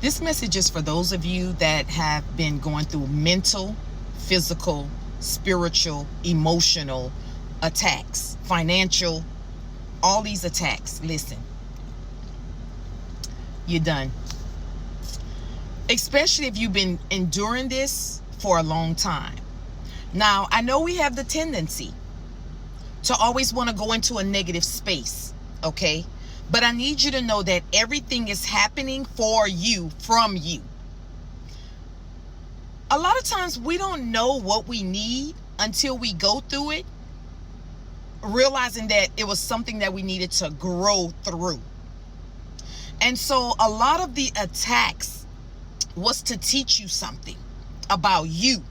This message is for those of you that have been going through mental, physical, spiritual, emotional attacks, financial, all these attacks. Listen, you're done. Especially if you've been enduring this for a long time. Now, I know we have the tendency to always want to go into a negative space, okay? But I need you to know that everything is happening for you, from you. A lot of times we don't know what we need until we go through it, realizing that it was something that we needed to grow through. And so a lot of the attacks was to teach you something about you.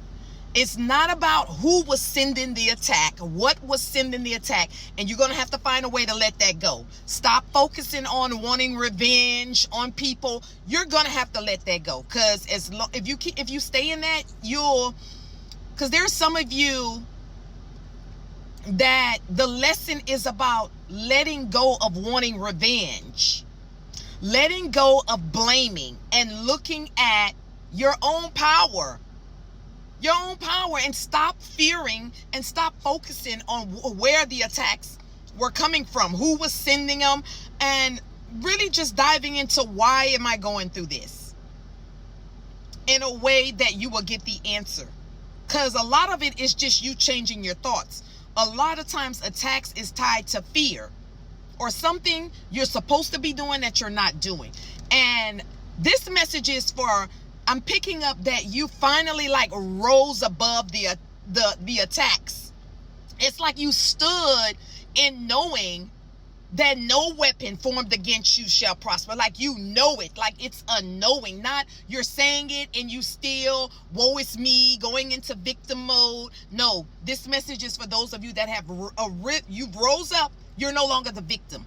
It's not about who was sending the attack, what was sending the attack, and you're going to have to find a way to let that go. Stop focusing on wanting revenge on people. You're going to have to let that go, because if you stay in that, because there's some of you that the lesson is about letting go of wanting revenge, letting go of blaming, and looking at your own power. And stop fearing and stop focusing on where the attacks were coming from, who was sending them, and really just diving into why am I going through this in a way that you will get the answer. Because a lot of it is just you changing your thoughts. A lot of times attacks is tied to fear or something you're supposed to be doing that you're not doing. And this message is for, I'm picking up that you finally rose above the attacks. It's like you stood in knowing that no weapon formed against you shall prosper. Like you know it, like it's a knowing, not you're saying it and you still, woe is me, going into victim mode. No, this message is for those of you that have you've rose up. You're no longer the victim,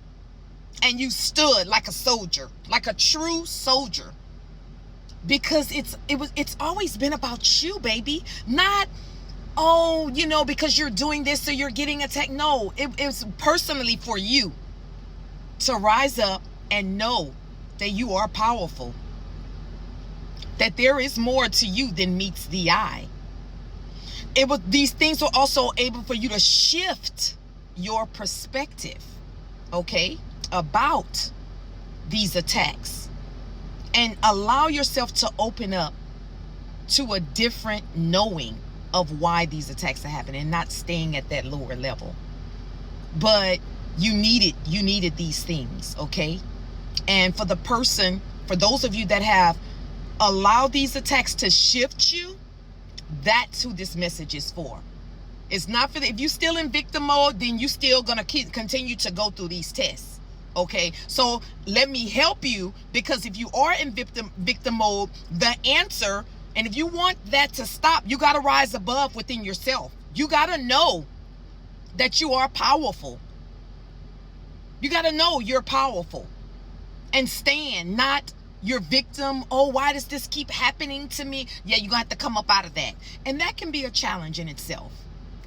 and you stood like a soldier, like a true soldier. Because it's always been about you, baby. Not, because you're doing this so you're getting attacked. No, it's personally for you to rise up and know that you are powerful. That there is more to you than meets the eye. These things were also able for you to shift your perspective, okay, about these attacks. And allow yourself to open up to a different knowing of why these attacks are happening, and not staying at that lower level. But you needed these things, okay? And for those of you that have allowed these attacks to shift you, that's who this message is for. It's not for if you're still in victim mode, then you still gonna continue to go through these tests. Okay, so let me help you, because if you are in victim mode, the answer, and if you want that to stop, you got to rise above within yourself. You got to know that you are powerful. You got to know you're powerful and stand, not your victim. Oh, why does this keep happening to me? Yeah, you got to come up out of that. And that can be a challenge in itself.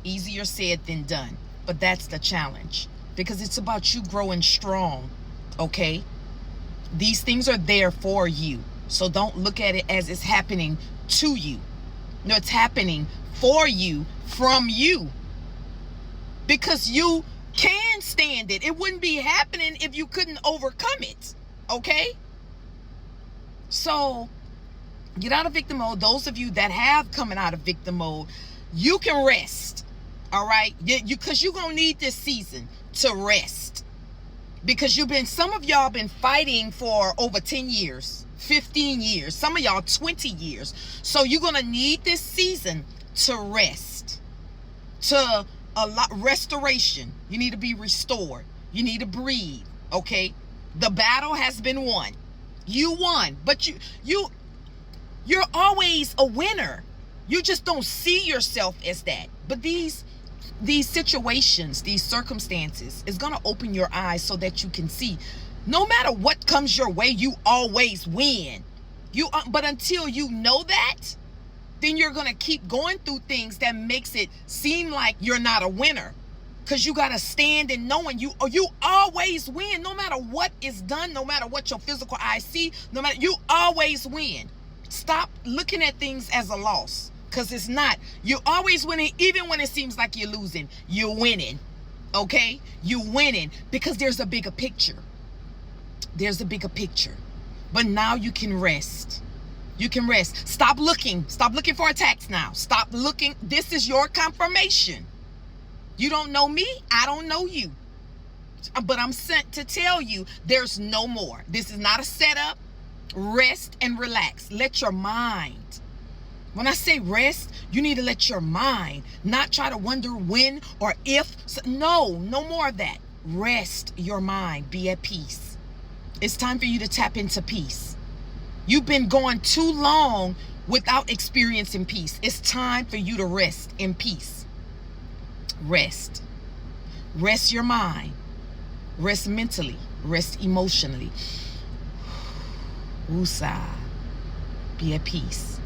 Easier said than done, but that's the challenge. Because it's about you growing strong, okay? These things are there for you. So don't look at it as it's happening to you. No, it's happening for you, from you. Because you can stand it. It wouldn't be happening if you couldn't overcome it, okay? So get out of victim mode. Those of you that have coming out of victim mode, you can rest, all right? Because you're going to need this season to rest, because some of y'all been fighting for over 10 years, 15 years, some of y'all 20 years. So you're going to need this season to rest, to a lot restoration. You need to be restored. You need to breathe. Okay. The battle has been won. You won, but you're always a winner. You just don't see yourself as that. But these situations, these circumstances is going to open your eyes so that you can see no matter what comes your way, you always win. But until you know that, then you're going to keep going through things that makes it seem like you're not a winner. Because you got to stand in knowing you always win, no matter what is done, no matter what your physical eyes see, no matter, you always win. Stop looking at things as a loss, because it's not. You're always winning, even when it seems like you're losing. You're winning, okay? You're winning because there's a bigger picture. There's a bigger picture. But now you can rest. You can rest. Stop looking. Stop looking for attacks now. Stop looking. This is your confirmation. You don't know me. I don't know you. But I'm sent to tell you there's no more. This is not a setup. Rest and relax. Let your mind. When I say rest, you need to let your mind not try to wonder when or if. No more of that. Rest your mind. Be at peace. It's time for you to tap into peace. You've been going too long without experiencing peace. It's time for you to rest in peace. Rest. Rest your mind. Rest mentally. Rest emotionally. Woosah. Be at peace.